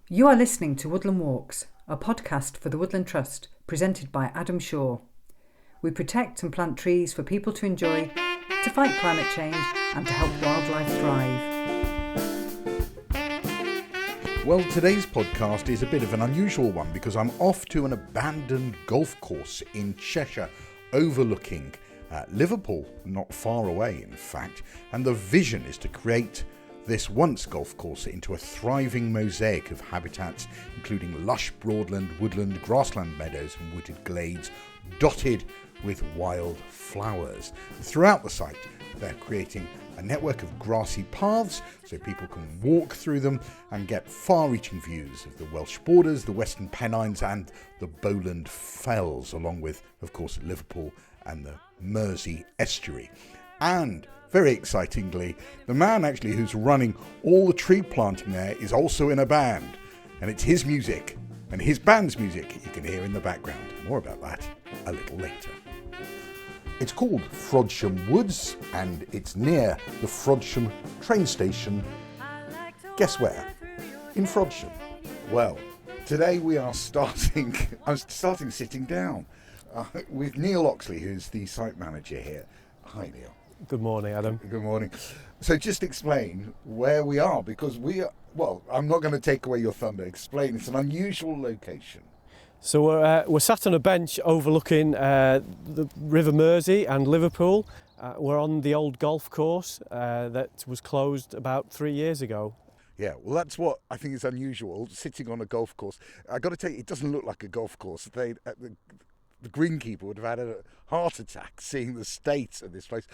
You are listening to Woodland Walks, a podcast for the Woodland Trust, presented by Adam Shaw. We protect and plant trees for people to enjoy, to fight climate change and to help wildlife thrive. Well, today's podcast is a bit of an unusual one because I'm off to an abandoned golf course in Cheshire, overlooking Liverpool, not far away in fact, and the vision is to create this once golf course into a thriving mosaic of habitats, including lush broadland, woodland, grassland meadows and wooded glades, dotted with wildflowers. Throughout the site, they're creating a network of grassy paths so people can walk through them and get far-reaching views of the Welsh borders, the western Pennines and the Bowland Fells, along with, of course, Liverpool and the Mersey Estuary. And very excitingly, the man actually who's running all the tree planting there is also in a band, and it's his music and his band's music you can hear in the background. More about that a little later. It's called Frodsham Woods and it's near the Frodsham train station. Guess where? In Frodsham. Well, today we are starting sitting down with Neil Oxley, who's the site manager here. Hi Neil. Good morning, Adam. Good morning. So just explain where we are, because I'm not going to take away your thunder. Explain, it's an unusual location. So we're sat on a bench overlooking the River Mersey and Liverpool. We're on the old golf course that was closed about 3 years ago. Yeah, well, that's what I think is unusual, sitting on a golf course. I've got to tell you, it doesn't look like a golf course. The greenkeeper would have had a heart attack seeing the state of this place.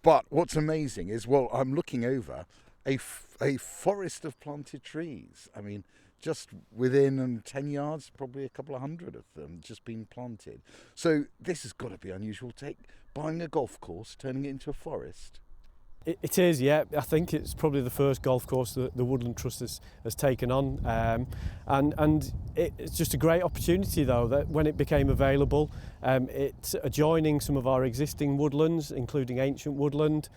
But what's amazing is, I'm looking over a forest of planted trees. I mean, just within 10 yards, probably a couple of hundred of them just been planted. So this has got to be unusual. Buying a golf course, turning it into a forest. It is, yeah. I think it's probably the first golf course that the Woodland Trust has taken on. And it's just a great opportunity, though, that when it became available, it's adjoining some of our existing woodlands, including ancient woodland.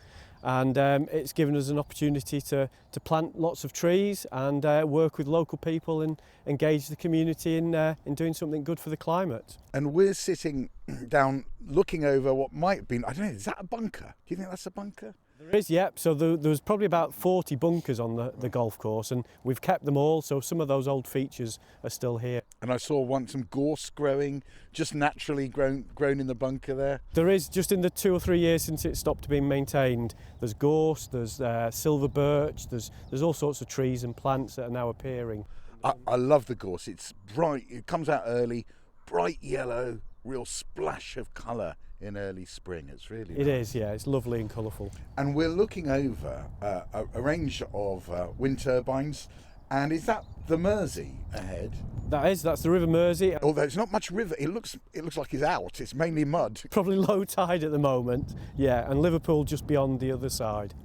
And it's given us an opportunity to plant lots of trees and work with local people and engage the community in doing something good for the climate. And we're sitting down looking over what might have been, I don't know, is that a bunker? Do you think that's a bunker? There is, yep. So there's probably about 40 bunkers on the golf course, and we've kept them all, so some of those old features are still here. And I saw once some gorse growing, just naturally grown in the bunker there. There is, just in the 2 or 3 years since it stopped being maintained, there's gorse, there's silver birch, there's all sorts of trees and plants that are now appearing. I love the gorse. It's bright, it comes out early, bright yellow, real splash of colour in early spring. It's really nice. It is, yeah, it's lovely and colourful. And we're looking over a range of wind turbines. And is that the Mersey ahead? That's the River Mersey. Although it's not much river, it looks like it's out. It's mainly mud. Probably low tide at the moment, yeah, and Liverpool just beyond the other side.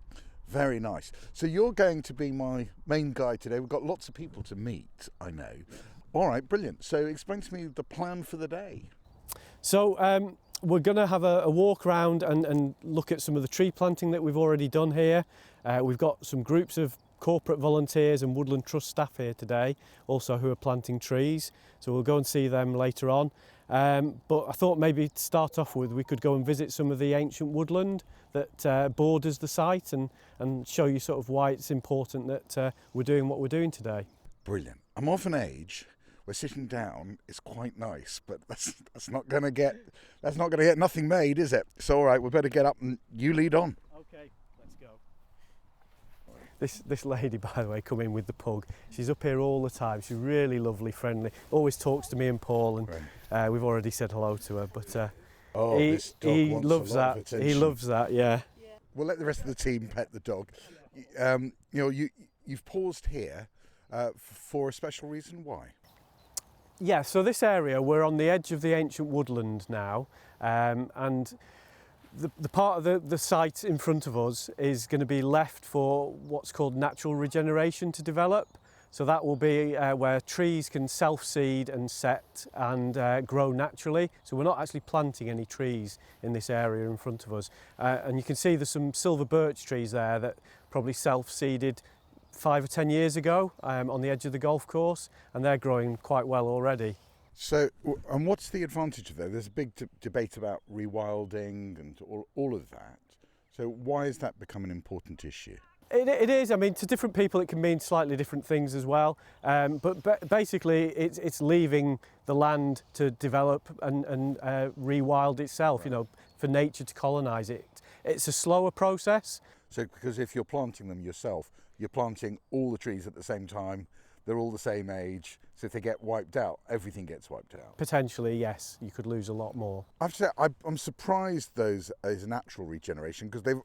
Very nice. So you're going to be my main guide today. We've got lots of people to meet, I know. All right, brilliant. So explain to me the plan for the day. So we're going to have a walk around and look at some of the tree planting that we've already done here. We've got some groups of corporate volunteers and Woodland Trust staff here today, also who are planting trees. So we'll go and see them later on. But I thought maybe to start off with, we could go and visit some of the ancient woodland that borders the site and show you sort of why it's important that we're doing what we're doing today. Brilliant. I'm of an age where sitting down is quite nice, but that's not going to get nothing made, is it? So all right, we better get up and you lead on. Okay, let's go. This lady, by the way, come in with the pug. She's up here all the time. She's really lovely, friendly. Always talks to me and Paul, and right. We've already said hello to her. But this dog he wants loves a lot that. of attention. He loves that. Yeah. We'll let the rest of the team pet the dog. You've paused here for a special reason. Why? Yeah, so this area, we're on the edge of the ancient woodland now, and the part of the site in front of us is going to be left for what's called natural regeneration to develop. So that will be where trees can self-seed and set and grow naturally. So we're not actually planting any trees in this area in front of us. And you can see there's some silver birch trees there that probably self-seeded 5 or 10 years ago on the edge of the golf course, and they're growing quite well already. So, and what's the advantage of that? There's a big debate about rewilding and all of that. So why has that become an important issue? It is. I mean, to different people it can mean slightly different things as well. But basically it's leaving the land to develop and rewild itself, Right. you know, for nature to colonise it. It's a slower process. So, because if you're planting them yourself, you're planting all the trees at the same time, they're all the same age, so if they get wiped out, everything gets wiped out. Potentially, yes, you could lose a lot more. I have to say, I'm surprised those is natural regeneration, because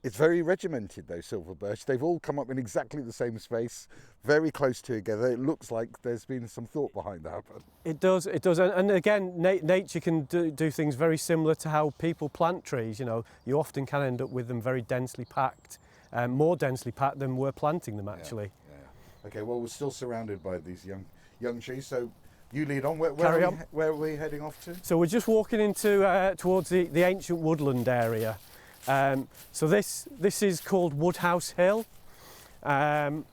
it's very regimented, those silver birch. They've all come up in exactly the same space, very close together. It looks like there's been some thought behind that. But It does. And again, nature can do things very similar to how people plant trees. You know, you often can end up with them very densely packed, more densely packed than we're planting them actually. Yeah. Okay, well, we're still surrounded by these young trees, so you lead on. Carry on. Where are we heading off to? So we're just walking into towards the ancient woodland area. So this is called Woodhouse Hill, and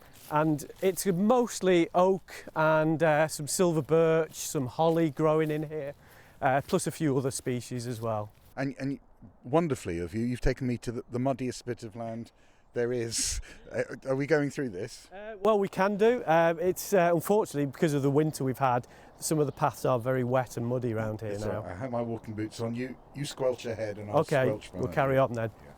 it's mostly oak and some silver birch, some holly growing in here, plus a few other species as well. And wonderfully of you, you've taken me to the muddiest bit of land there is. Are we going through this? Well, we can do. It's unfortunately, because of the winter we've had, some of the paths are very wet and muddy around here now. I have my walking boots on. You squelch ahead and I'll Okay, squelch behind. we'll carry on then. Yeah.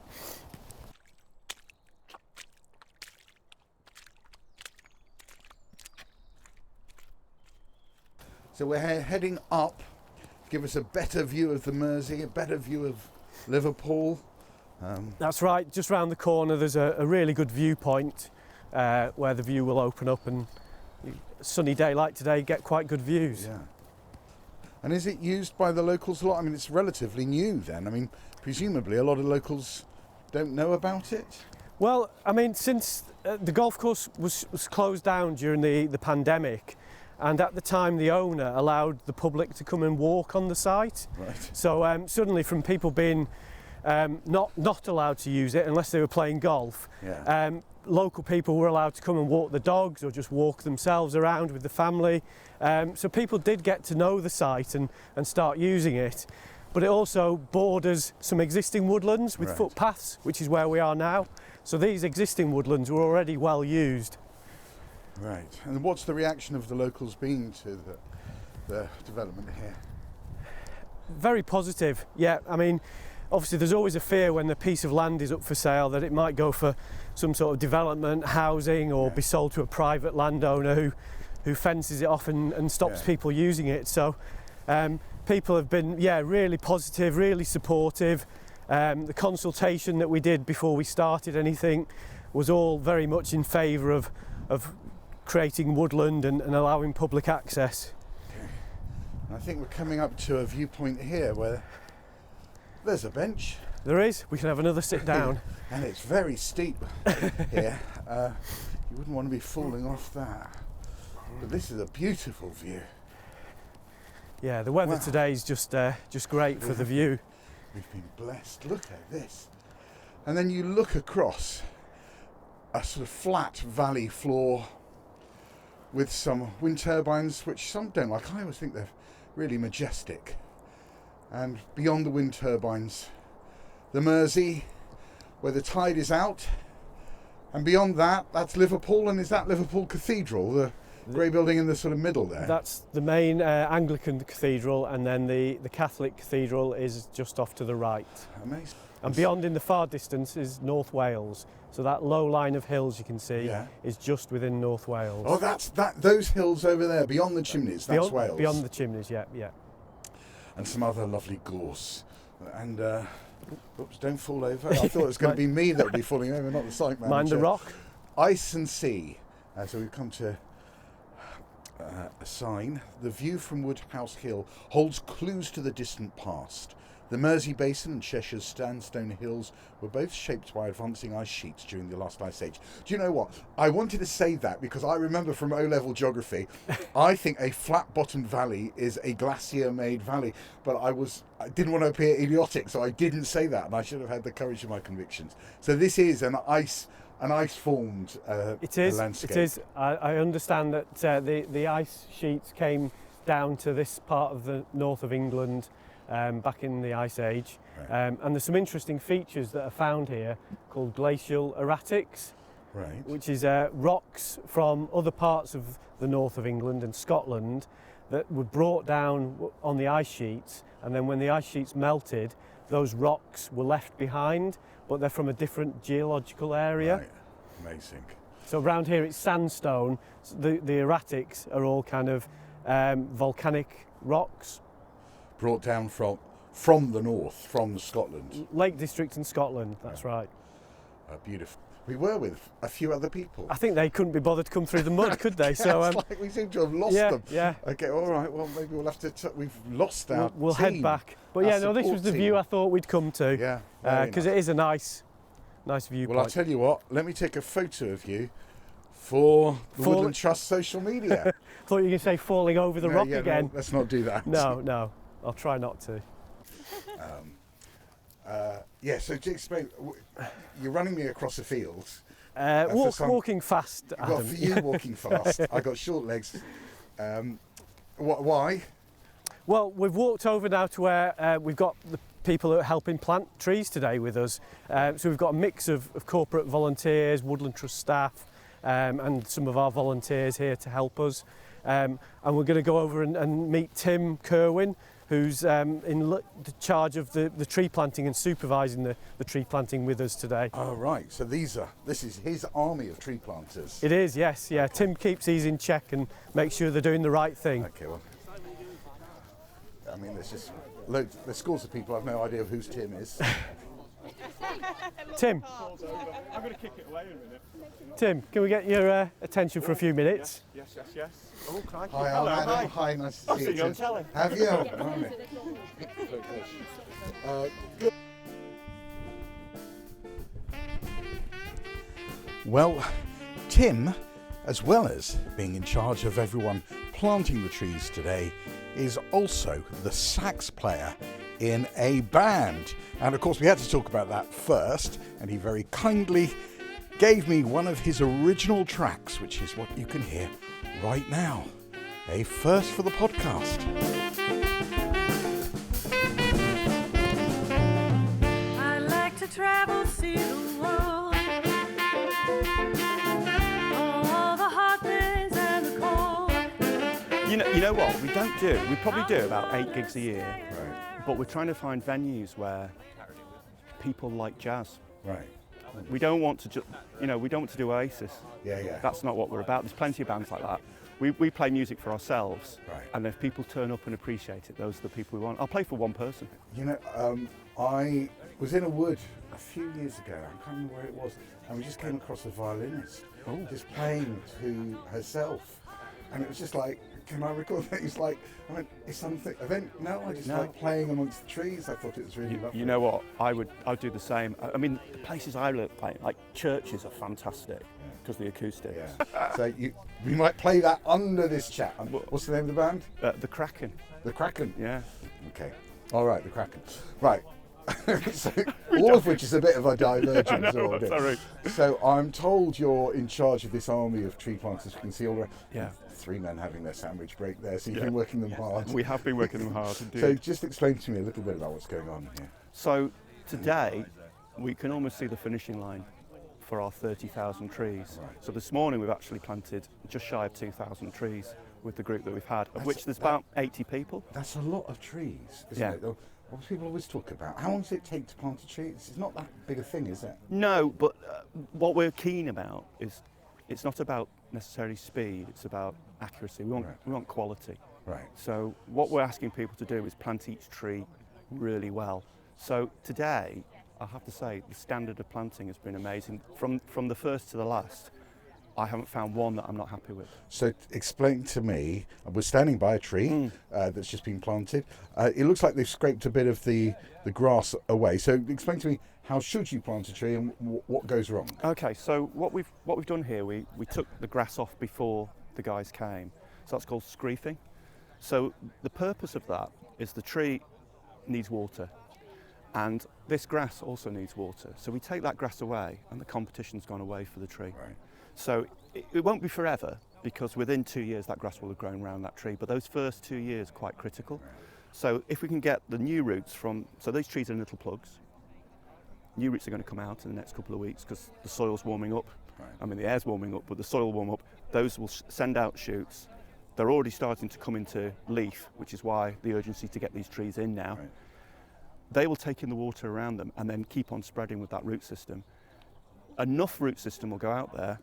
So we're heading up, give us a better view of the Mersey, a better view of Liverpool. That's right, just round the corner there's a really good viewpoint where the view will open up, and sunny day like today get quite good views. Yeah. And is it used by the locals a lot? I mean, it's relatively new then. I mean, presumably a lot of locals don't know about it? Well, I mean, since the golf course was closed down during the pandemic, and at the time the owner allowed the public to come and walk on the site. Right. So suddenly, from people being not allowed to use it unless they were playing golf, Yeah. local people were allowed to come and walk the dogs or just walk themselves around with the family. So people did get to know the site and start using it. But it also borders some existing woodlands with Right. footpaths, which is where we are now. So these existing woodlands were already well used. Right. And what's the reaction of the locals been to the development here? Very positive, yeah. I mean, obviously there's always a fear when a piece of land is up for sale that it might go for some sort of development, housing, or be sold to a private landowner who fences it off and stops people using it. So people have been, really positive, really supportive. The consultation that we did before we started anything was all very much in favour of creating woodland and allowing public access. Okay. I think we're coming up to a viewpoint here where there's a bench. There is. We can have another sit down. And it's very steep here. You wouldn't want to be falling off that. But this is a beautiful view. Yeah, the weather Wow. today is just great for the view. We've been blessed. Look at this. And then you look across a sort of flat valley floor with some wind turbines, which some don't like. I always think they're really majestic. And beyond the wind turbines, the Mersey, where the tide is out. And beyond that, that's Liverpool. And is that Liverpool Cathedral, the grey building in the sort of middle there? That's the main Anglican cathedral, and then the Catholic cathedral is just off to the right. Amazing. And beyond in the far distance is North Wales. So that low line of hills you can see is just within North Wales. Oh, those hills over there, beyond the chimneys, that's Wales. Beyond the chimneys, yeah. And some other lovely gorse. And, oops, don't fall over. I thought it was going to be me that would be falling over, not the site manager. Mind the rock. Ice and sea. So we've come to a sign. The view from Woodhouse Hill holds clues to the distant past. The Mersey Basin and Cheshire's sandstone hills were both shaped by advancing ice sheets during the last ice age. Do you know what? I wanted to say that because I remember from O-level geography, I think a flat-bottomed valley is a glacier-made valley, but I didn't want to appear idiotic, so I didn't say that, and I should have had the courage of my convictions. So this is an ice an ice-formed It is. landscape. It is. I understand that the ice sheets came down to this part of the north of England back in the Ice Age, Right. and there's some interesting features that are found here called glacial erratics, Right. which is rocks from other parts of the north of England and Scotland that were brought down on the ice sheets, and then when the ice sheets melted, those rocks were left behind, but they're from a different geological area. Right. Amazing. So around here it's sandstone. The erratics are all kind of volcanic rocks. Brought down from the north, from Scotland. Lake District in Scotland, that's right. Beautiful. We were with a few other people. I think they couldn't be bothered to come through the mud, could they? So It's like we seem to have lost them. Yeah. Okay, all right. Well, maybe we'll have to. We've lost our We'll team, head back. But our yeah, no, this support was the team. view I thought we'd come to. Yeah. very Because nice. it is a nice viewpoint. Well, I'll tell you what. Let me take a photo of you for the Fall- Woodland Trust social media. Thought you were going to say falling over the No, rock yeah, again. No, let's not do that. No, I'll try not to. Yeah. So to explain, you're running me across the fields. For some- Walking fast, You've got Adam. for you walking fast. I got short legs. Why? Well, we've walked over now to where we've got the people who are helping plant trees today with us. So we've got a mix of corporate volunteers, Woodland Trust staff, and some of our volunteers here to help us. And we're going to go over and meet Tim Kerwin, who's in the charge of the tree planting and supervising the tree planting with us today. Oh, right. So this is his army of tree planters. It is, yes, yeah. Tim keeps these in check and makes sure they're doing the right thing. Okay, well, I mean, there's scores of people. I've no idea whose Tim is. Tim, I'm going to kick it away in a minute. Tim, can we get your attention for a few minutes? Yes. Oh, crikey. Hi, Hello, Adam. hi. Hi, nice to I've see seen you. you on telly. Have you? Good. Well, Tim, as well as being in charge of everyone planting the trees today, is also the sax player in a band. And of course we had to talk about that first, and he very kindly gave me one of his original tracks, which is what you can hear right now. A first for the podcast. I like to travel, see the world, all the hot days and the cold. You know what? We probably do about 8 gigs a year, Right, but we're trying to find venues where people like jazz. right. We don't want to we don't want to do Oasis. Yeah. That's not what we're about. There's plenty of bands like that. We play music for ourselves, Right. and if people turn up and appreciate it, those are the people we want. I'll play for one person. You know, I was in a wood a few years ago, I can't remember where it was, and we just came across a violinist just playing to herself. And it was just like, can I record that? It's like, I went, is something event? No, I just No. like playing amongst the trees. I thought it was really lovely. You know what? I'd do the same. I mean, the places I live playing, like churches, are fantastic because the acoustics. Yeah. So we might play that under this chat. What's the name of the band? The Kraken. The Kraken. Yeah. Okay. All right, the Kraken. Right. So, all of which is a bit of a divergence. know, sorry. So I'm told you're in charge of this army of tree planters. You can see all the 3 men having their sandwich break there, so you've been working them hard. We have been working them hard indeed. So just explain to me a little bit about what's going on here. So today we can almost see the finishing line for our 30,000 trees. Right. So this morning we've actually planted just shy of 2,000 trees with the group that we've had, of which there's about 80 people. That's a lot of trees, isn't Yeah. it? What people always talk about. How long does it take to plant a tree? It's not that big a thing, is it? No, but what we're keen about is it's not about necessarily speed, it's about accuracy. We want quality. Right. So what we're asking people to do is plant each tree really well. So today, I have to say, the standard of planting has been amazing. From the first to the last, I haven't found one that I'm not happy with. So explain to me, we're standing by a tree that's just been planted. It looks like they've scraped a bit of the grass away. So explain to me, how should you plant a tree and what goes wrong? Okay, so what we've done here, we took the grass off before the guys came. So that's called screefing. So the purpose of that is the tree needs water. And this grass also needs water. So we take that grass away and the competition's gone away for the tree. Right. So it won't be forever, because within 2 years that grass will have grown around that tree, but those first 2 years are quite critical. So if we can get the new roots so these trees are in little plugs. New roots are going to come out in the next couple of weeks because the soil's warming up. Right. I mean, the air's warming up, but the soil will warm up. Those will send out shoots. They're already starting to come into leaf, which is why the urgency to get these trees in now. Right. They will take in the water around them and then keep on spreading with that root system. Enough root system will go out there,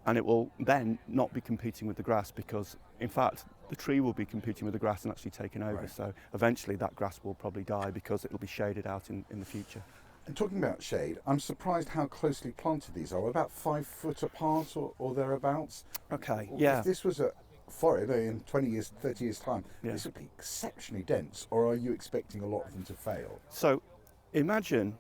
and it will then not be competing with the grass, because in fact the tree will be competing with the grass and actually taking over. Right. So eventually that grass will probably die because it will be shaded out in the future. And talking about shade, I'm surprised how closely planted these are. About 5 foot apart or thereabouts. Okay, yeah. If this was a forest in 20 years, 30 years time, Yeah. this would be exceptionally dense, or are you expecting a lot of them to fail? So imagine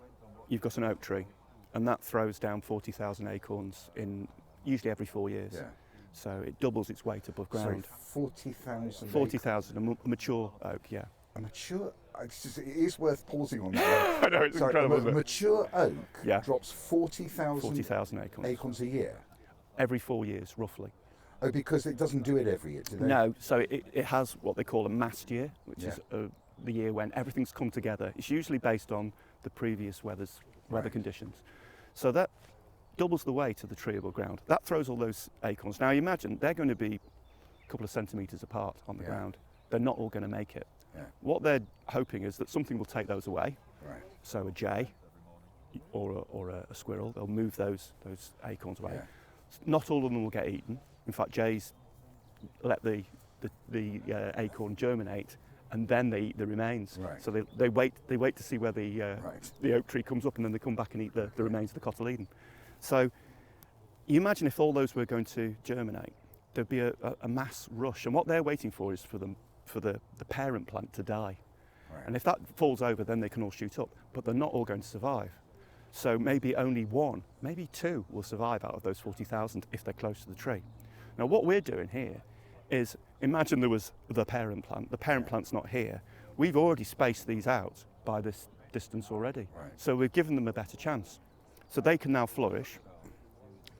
you've got an oak tree and that throws down 40,000 acorns in usually every 4 years. Yeah. So it doubles its weight above ground. So 40,000. 40,000, a mature oak, yeah. A mature. It is worth pausing on that. I know, it's incredible, A isn't it? mature oak Yeah. drops 40,000 40,000 acorns. acorns a year. Every 4 years, roughly. Oh, because it doesn't do it every year, do they? No, so it has what they call a mast year, which Yeah. is the year when everything's come together. It's usually based on the previous weather Right. conditions. So that doubles the weight of the tree above ground. That throws all those acorns. Now you imagine they're going to be a couple of centimetres apart on the Yeah. ground. They're not all going to make it. Yeah. What they're hoping is that something will take those away. Right. So a jay or a squirrel, they'll move those acorns away. Yeah. Not all of them will get eaten. In fact, jays let the acorn germinate, and then they eat the remains. Right. So they wait to see where the Right. the oak tree comes up, and then they come back and eat the remains of the cotyledon. So you imagine if all those were going to germinate, there'd be a mass rush, and what they're waiting for is for the parent plant to die. Right. And if that falls over, then they can all shoot up, but they're not all going to survive. So maybe only one, maybe two will survive out of those 40,000 if they're close to the tree. Now what we're doing here is, imagine there was the parent plant. The parent plant's not here. We've already spaced these out by this distance already. Right. So we've given them a better chance. So they can now flourish.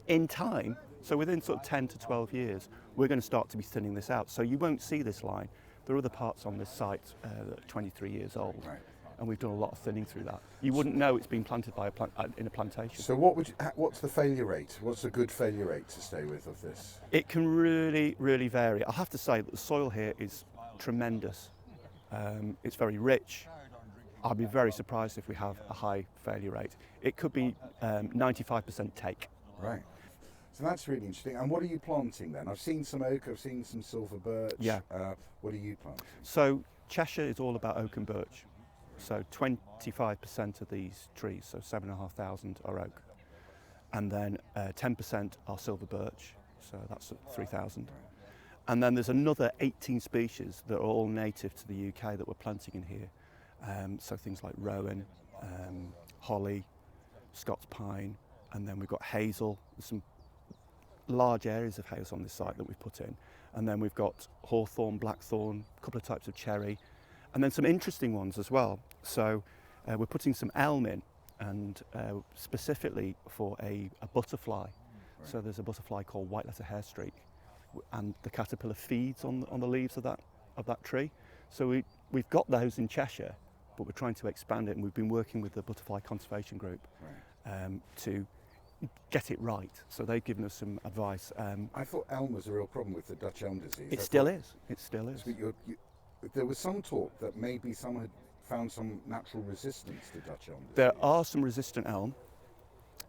In time, so within sort of 10 to 12 years, we're going to start to be thinning this out. So you won't see this line. There are other parts on this site that are 23 years old. Right. And we've done a lot of thinning through that. You wouldn't know it's been planted by in a plantation. So what's the failure rate? What's a good failure rate to stay with of this? It can really, really vary. I have to say that the soil here is tremendous. It's very rich. I'd be very surprised if we have a high failure rate. It could be 95% take. Right. So that's really interesting. And what are you planting then? I've seen some oak, I've seen some silver birch. Yeah. What are you planting? So Cheshire is all about oak and birch. So 25% of these trees, so 7,500 are oak. And then 10% are silver birch, so that's 3,000. And then there's another 18 species that are all native to the UK that we're planting in here. So things like rowan, holly, Scots pine, and then we've got hazel. There's some large areas of hazel on this site that we've put in. And then we've got hawthorn, blackthorn, a couple of types of cherry, and then some interesting ones as well. So we're putting some elm in, and specifically for a butterfly. Right. So there's a butterfly called white letter hairstreak, and the caterpillar feeds on the leaves of that tree. So we've got those in Cheshire, but we're trying to expand it, and we've been working with the Butterfly Conservation Group to get it right. So they've given us some advice. I thought elm was a real problem with the Dutch elm disease. It still is. It still is. There was some talk that maybe some had found some natural resistance to Dutch elm disease. There are some resistant elm,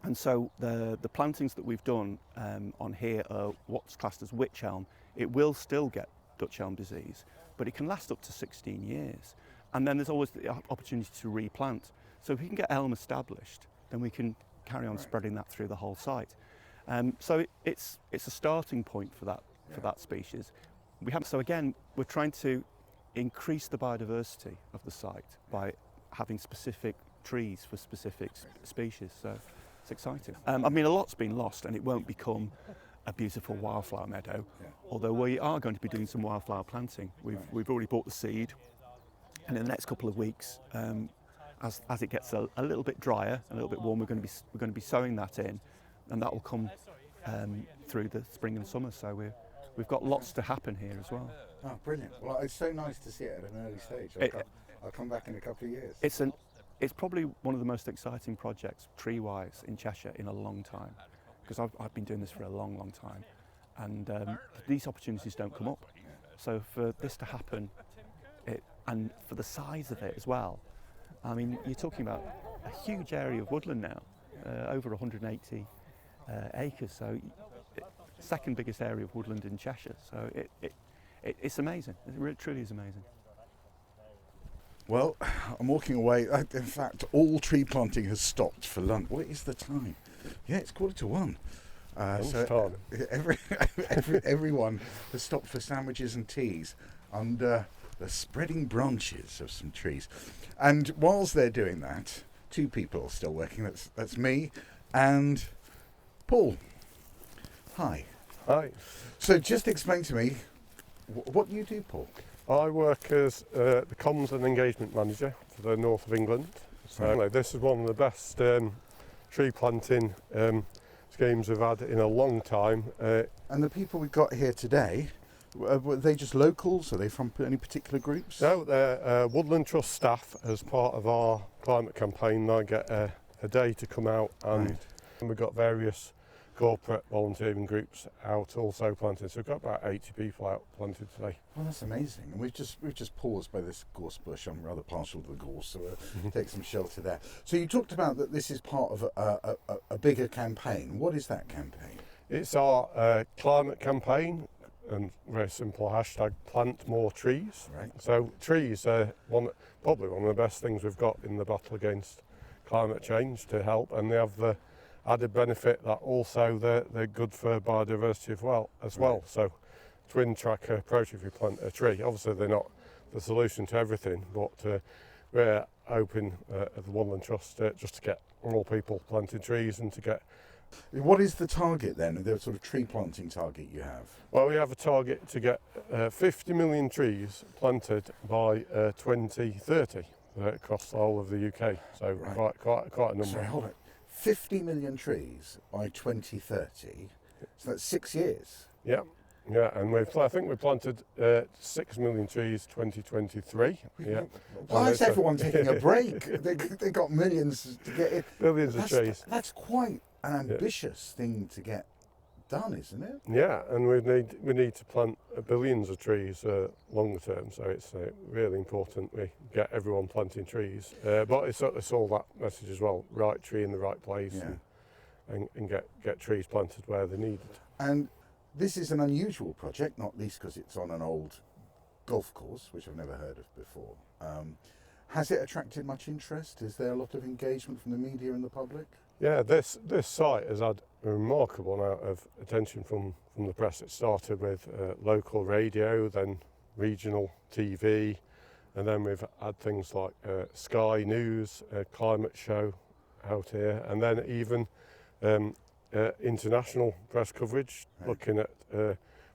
and so the plantings that we've done on here are what's classed as witch elm. It will still get Dutch elm disease, but it can last up to 16 years. And then there's always the opportunity to replant. So if we can get elm established, then we can carry on spreading that through the whole site. So it's a starting point for that species. So again, we're trying to increase the biodiversity of the site by having specific trees for specific species. So it's exciting. I mean, a lot's been lost, and it won't become a beautiful wildflower meadow. Yeah. Although we are going to be doing some wildflower planting. We've already bought the seed, and in the next couple of weeks, as it gets a little bit drier, a little bit warmer, we're going to be sowing that in, and that will come through the spring and summer. So we've got lots to happen here as well. Oh, brilliant. Well, it's so nice to see it at an early stage. I'll come back in a couple of years. It's probably one of the most exciting projects tree-wise in Cheshire in a long time, because I've been doing this for a long, long time, and these opportunities don't come up. So for this to happen, and for the size of it as well, I mean, you're talking about a huge area of woodland now, over 180 acres, so second biggest area of woodland in Cheshire. So it's amazing. It really, truly is amazing. Well, I'm walking away. In fact, all tree planting has stopped for lunch. What is the time? Yeah, it's 1:45. So everyone has stopped for sandwiches and teas under the spreading branches of some trees. And whilst they're doing that, two people are still working. That's me and Paul. Hi. Hi. So just explain to me, what do you do, Paul? I work as the comms and engagement manager for the north of England. So this is one of the best tree planting schemes we've had in a long time. And the people we've got here today, were they just locals? Are they from any particular groups? No, they're Woodland Trust staff as part of our climate campaign. They get a day to come out, and we've got various corporate volunteering groups out also planting. So we've got about 80 people out planting today. Well, that's amazing. And we've just paused by this gorse bush. I'm rather partial to the gorse, so we'll take some shelter there. So you talked about that this is part of a bigger campaign. What is that campaign? It's our climate campaign, and very simple hashtag, plant more trees. Right. So trees are probably one of the best things we've got in the battle against climate change to help, and they have the added benefit that also they're good for biodiversity as well. So twin track approach, if you plant a tree, obviously they're not the solution to everything, but we're hoping at the Woodland Trust just to get more people planting trees and to get. What is the target then, the sort of tree planting target you have? Well, we have a target to get 50 million trees planted by 2030 across the whole of the UK. So quite a number. Sorry, hold on. 50 million trees by 2030, so that's 6 years. Yeah, and I think we planted 6 million trees 2023. Yeah. Why is everyone taking a break? They got millions to get in. Billions of trees. That's quite an ambitious thing to get done, isn't it? Yeah, and we need to plant billions of trees longer term, so it's really important we get everyone planting trees. But it's all that message as well, right tree in the right place, and get trees planted where they're needed. And this is an unusual project, not least because it's on an old golf course, which I've never heard of before. Has it attracted much interest? Is there a lot of engagement from the media and the public? Yeah, this site has had a remarkable amount of attention from the press. It started with local radio, then regional TV, and then we've had things like Sky News, a climate show out here, and then even international press coverage, looking at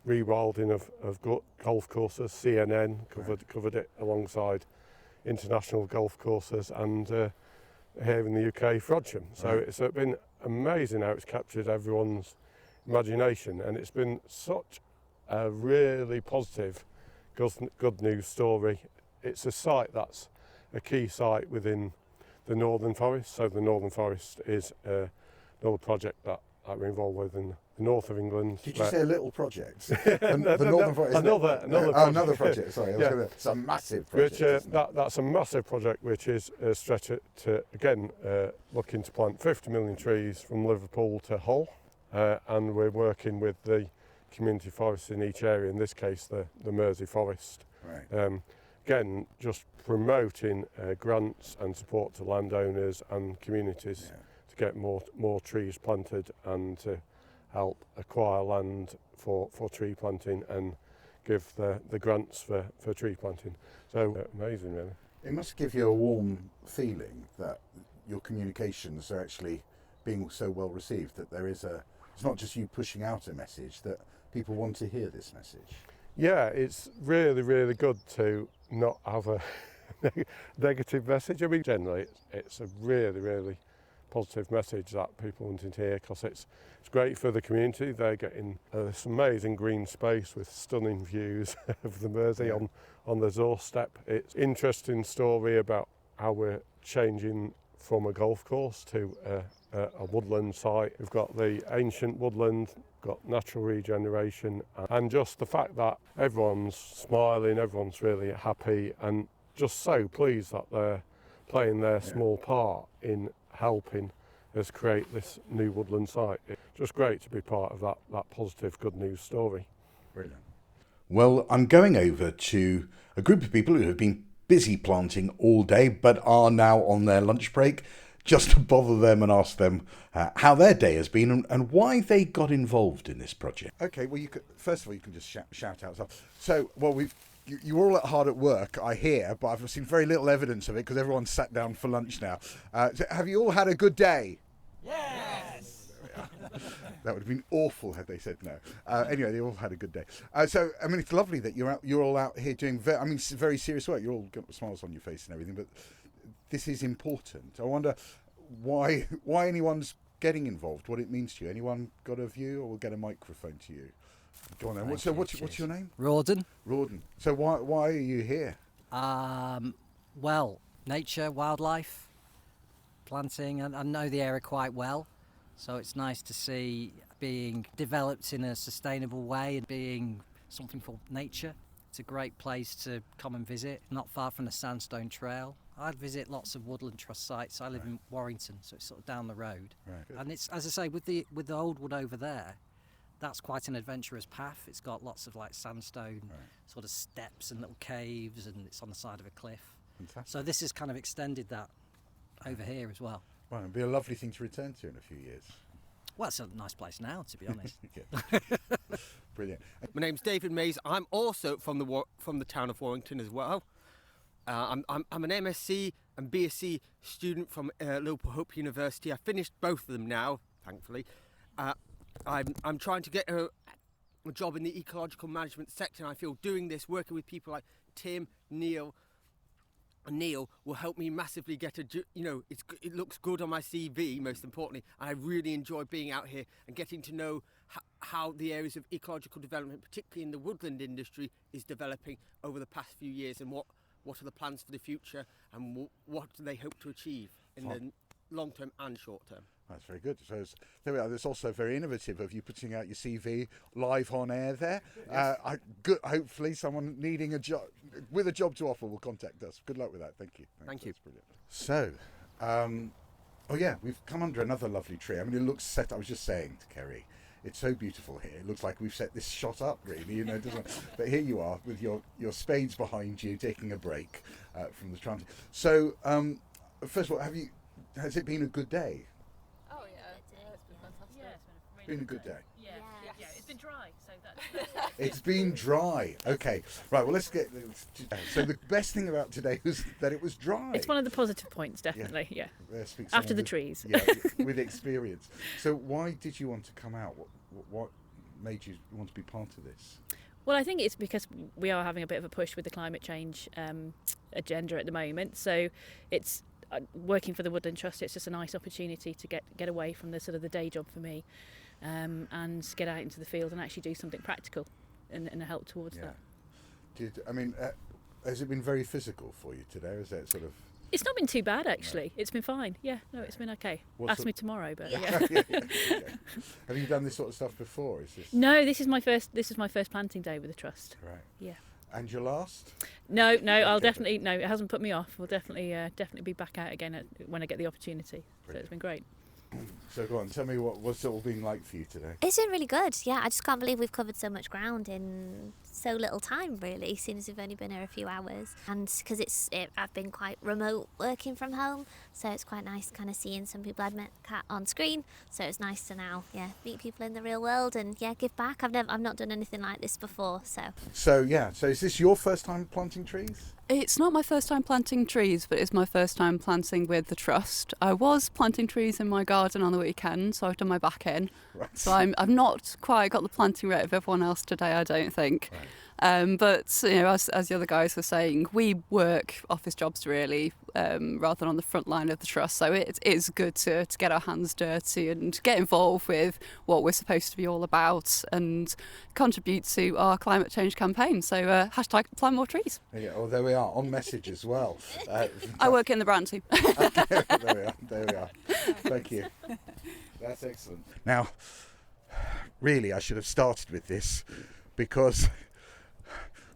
rewilding of golf courses. CNN covered it alongside international golf courses, and here in the UK, Frodsham. So it's been amazing how it's captured everyone's imagination, and it's been such a really positive, good news story. It's a site that's a key site within the Northern Forest. So the Northern Forest is another project that we're involved with in the north of England. Did you say a little project? The Northern Forest. Another project. Sorry, it's a massive project. That's a massive project, which is a stretch to again looking to plant 50 million trees from Liverpool to Hull, and we're working with the community forests in each area. In this case, the Mersey Forest. Right. Again, just promoting grants and support to landowners and communities to get more trees planted and to help acquire land for tree planting and give the grants for tree planting. So amazing, really. It must give you a warm feeling that your communications are actually being so well received, that it's not just you pushing out a message, that people want to hear this message. Yeah, it's really, really good to not have a negative message. I mean, generally, it's a really, really positive message that people wanting to hear, because it's great for the community. They're getting this amazing green space with stunning views of the Mersey on the doorstep. It's an interesting story about how we're changing from a golf course to a woodland site. We've got the ancient woodland, got natural regeneration, and just the fact that everyone's smiling, everyone's really happy, and just so pleased that they're playing their small part in helping us create this new woodland site. It's just great to be part of that positive good news story. Brilliant. Well, I'm going over to a group of people who have been busy planting all day but are now on their lunch break, just to bother them and ask them how their day has been and why they got involved in this project. Okay, well, first of all, you can just shout out stuff. So, well, you're all hard at work, I hear, but I've seen very little evidence of it because everyone's sat down for lunch now. So have you all had a good day? Yes! That would have been awful had they said no. Anyway, they all had a good day. So, I mean, it's lovely that you're all out here doing very serious work. You're all got smiles on your face and everything, but this is important. I wonder why anyone's getting involved, what it means to you. Anyone got a view, or we'll get a microphone to you. Go on then. What's your name? Rawdon. Rawdon. So why are you here? Well, nature, wildlife, planting, and I know the area quite well. So it's nice to see being developed in a sustainable way and being something for nature. It's a great place to come and visit, not far from the Sandstone Trail. I visit lots of Woodland Trust sites. I live in Warrington, so it's sort of down the road. Right. And it's, as I say, with the old wood over there, that's quite an adventurous path. It's got lots of like sandstone sort of steps and little caves, and it's on the side of a cliff. Fantastic. So this has kind of extended that over here as well. Well, it'd be a lovely thing to return to in a few years. Well, it's a nice place now, to be honest. Brilliant. My name's David Mays. I'm also from the town of Warrington as well. I'm an MSc and BSc student from Liverpool Hope University. I finished both of them now, thankfully. I'm trying to get a job in the ecological management sector, and I feel doing this, working with people like Tim, Neil, and Neil will help me massively get it looks good on my CV, most importantly, and I really enjoy being out here and getting to know how the areas of ecological development, particularly in the woodland industry, is developing over the past few years, and what are the plans for the future, and what do they hope to achieve in the long term and short term. That's very good. So there we are. It's also very innovative of you putting out your CV live on air there. Yes. Hopefully someone needing a job with a job to offer will contact us. Good luck with that. Thank you. Thank you. That's brilliant. So, we've come under another lovely tree. I mean, it looks set. I was just saying to Kerry, it's so beautiful here. It looks like we've set this shot up, really, doesn't it? But here you are with your spades behind you, taking a break from the transit. So, first of all, has it been a good day? Oh yeah, it's been fantastic. Yeah, it's been a Been a good day. Yeah, yeah. It's been dry, so that's It's been dry. Okay, right. Well, let's get. So the best thing about today was that it was dry. It's one of the positive points, definitely. Yeah. After the trees. Yeah, with experience. So why did you want to come out? What made you want to be part of this? Well, I think it's because we are having a bit of a push with the climate change agenda at the moment. So it's working for the Woodland Trust. It's just a nice opportunity to get away from the sort of the day job for me, and get out into the field and actually do something practical and help towards that. Has it been very physical for you today? Is that sort of? It's not been too bad actually. No. It's been fine. Yeah, no, it's been okay. Ask me tomorrow, but yeah. Have you done this sort of stuff before? No, this is my first planting day with the trust. Right. Yeah. And your last? No, I'll definitely it hasn't put me off. We'll definitely be back out again when I get the opportunity. Brilliant. So it's been great. So go on, tell me what's it all been like for you today? It's been really good, yeah. I just can't believe we've covered so much ground in so little time, really, seeing as we've only been here a few hours. And because I've been quite remote working from home, so it's quite nice kind of seeing some people I'd met on screen. So it's nice to now, meet people in the real world and give back. I've not done anything like this before, so. So is this your first time planting trees? It's not my first time planting trees, but it's my first time planting with the Trust. I was planting trees in my garden on the weekend, so I've done my back in. Right. So I've not quite got the planting rate of everyone else today, I don't think. But as the other guys were saying, we work office jobs really, rather than on the front line of the trust. So it is good to get our hands dirty and get involved with what we're supposed to be all about and contribute to our climate change campaign. So hashtag plant more trees. Yeah, well, there we are, on message as well. I work in the brand team. Okay, there we are. Thank you. That's excellent. Now, really, I should have started with this because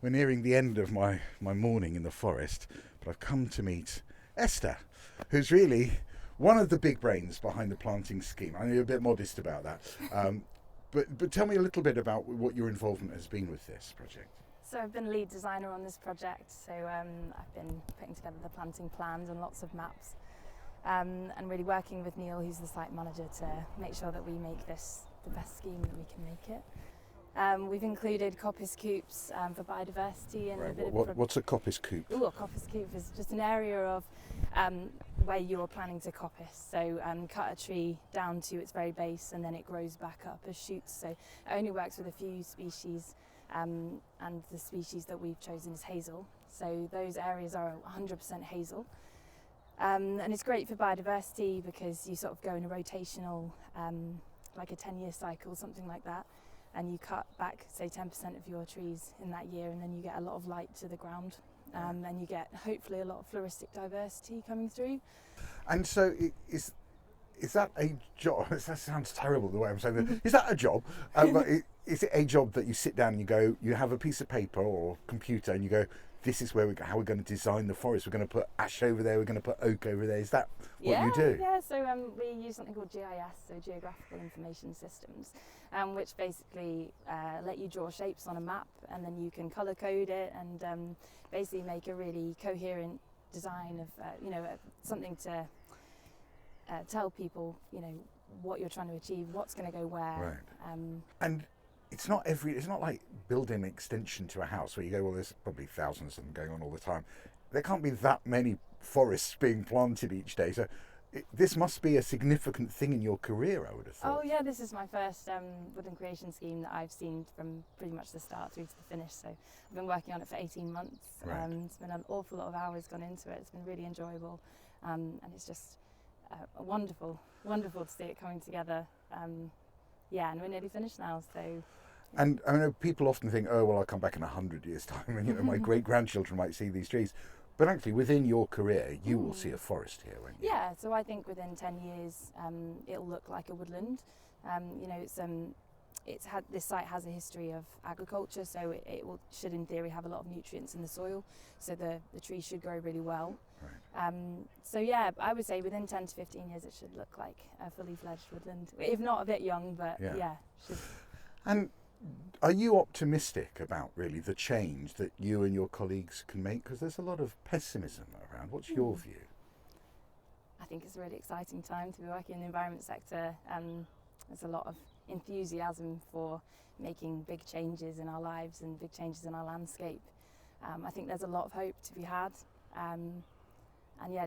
we're nearing the end of my morning in the forest, but I've come to meet Esther, who's really one of the big brains behind the planting scheme. I know you're a bit modest about that, but tell me a little bit about what your involvement has been with this project. So I've been lead designer on this project, so I've been putting together the planting plans and lots of maps, and really working with Neil, who's the site manager, to make sure that we make this the best scheme that we can make it. We've included coppice coops for biodiversity and Right. a bit What's a coppice coop? Ooh, a coppice coop is just an area of where you're planning to coppice. So cut a tree down to its very base and then it grows back up as shoots. So it only works with a few species, and the species that we've chosen is hazel. So those areas are 100% hazel. And it's great for biodiversity because you sort of go in a rotational, like a 10-year cycle, something like that. And you cut back, say, 10% of your trees in that year, and then you get a lot of light to the ground, and you get hopefully a lot of floristic diversity coming through. And so is that a job? That sounds terrible the way I'm saying that. Is that a job? But is it a job that you sit down and you go, you have a piece of paper or computer and you go, this is how we're going to design the forest. We're going to put ash over there. We're going to put oak over there. Is that what you do? Yeah. So we use something called GIS, so Geographical Information Systems, which basically let you draw shapes on a map, and then you can colour code it and basically make a really coherent design of something to tell people what you're trying to achieve, what's going to go where. Right. And it's not like building an extension to a house where you go, well, there's probably thousands of them going on all the time. There can't be that many forests being planted each day. So this must be a significant thing in your career, I would have thought. Oh yeah, this is my first woodland creation scheme that I've seen from pretty much the start through to the finish. So I've been working on it for 18 months. Right. It's been an awful lot of hours gone into it. It's been really enjoyable, and it's just wonderful to see it coming together. And we're nearly finished now. So. And I know people often think, oh, well, I'll come back in 100 years' time and, my great-grandchildren might see these trees. But actually, within your career, you will see a forest here, won't you? Yeah, so I think within 10 years, it'll look like a woodland. This site has a history of agriculture, so it should, in theory, have a lot of nutrients in the soil. So the trees should grow really well. Right. I would say within 10 to 15 years, it should look like a fully fledged woodland. If not a bit young, but should. And are you optimistic about really the change that you and your colleagues can make? Because there's a lot of pessimism around. What's your view? I think it's a really exciting time to be working in the environment sector. There's a lot of enthusiasm for making big changes in our lives and big changes in our landscape. I think there's a lot of hope to be had.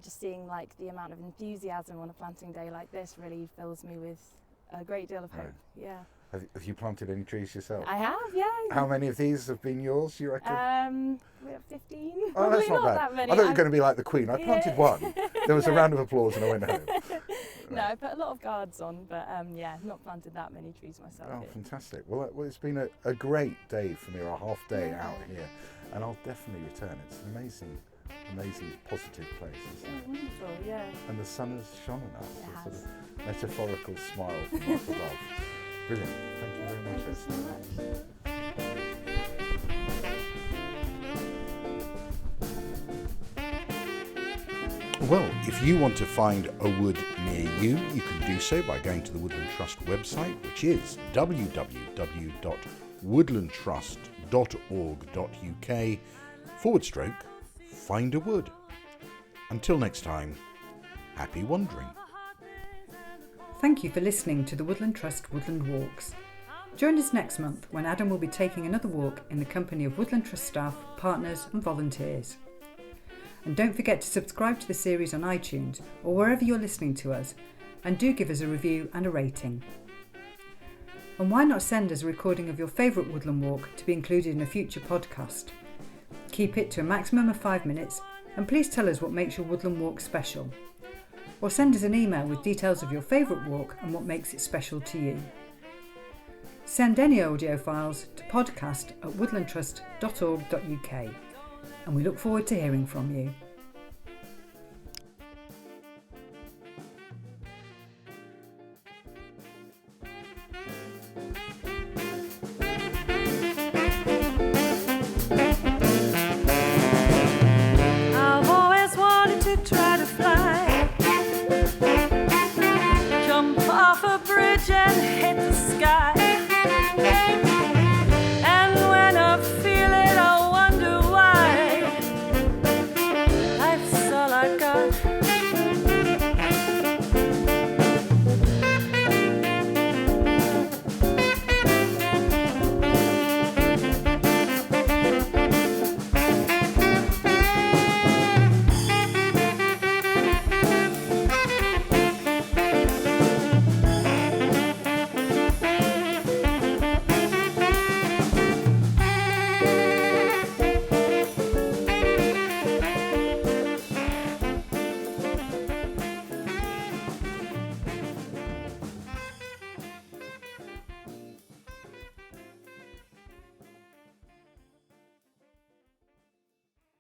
Just seeing like the amount of enthusiasm on a planting day like this really fills me with a great deal of hope. Right. Yeah. Have you planted any trees yourself? I have, yeah. How many of these have been yours, you reckon? We have 15. Oh, that's not bad. That many. I thought you were going to be like the Queen. I planted one. There was a round of applause and I went home. No, I put a lot of guards on, but not planted that many trees myself. Oh, fantastic. Well, it's been a great day for me, or a half day out here, and I'll definitely return. It's an amazing positive place, isn't it? Wonderful, yeah. And the sun has shone on us. It A has. sort of metaphorical smile from up above. Brilliant. Thank you very much, Esther. Well, if you want to find a wood near you, you can do so by going to the Woodland Trust website, which is www.woodlandtrust.org.uk/find a wood. Until next time, happy wandering. Thank you for listening to the Woodland Trust Woodland Walks. Join us next month when Adam will be taking another walk in the company of Woodland Trust staff, partners and volunteers. And don't forget to subscribe to the series on iTunes or wherever you're listening to us, and do give us a review and a rating. And why not send us a recording of your favourite woodland walk to be included in a future podcast? Keep it to a maximum of 5 minutes, and please tell us what makes your woodland walk special. Or send us an email with details of your favourite walk and what makes it special to you. Send any audio files to podcast@woodlandtrust.org.uk, and we look forward to hearing from you.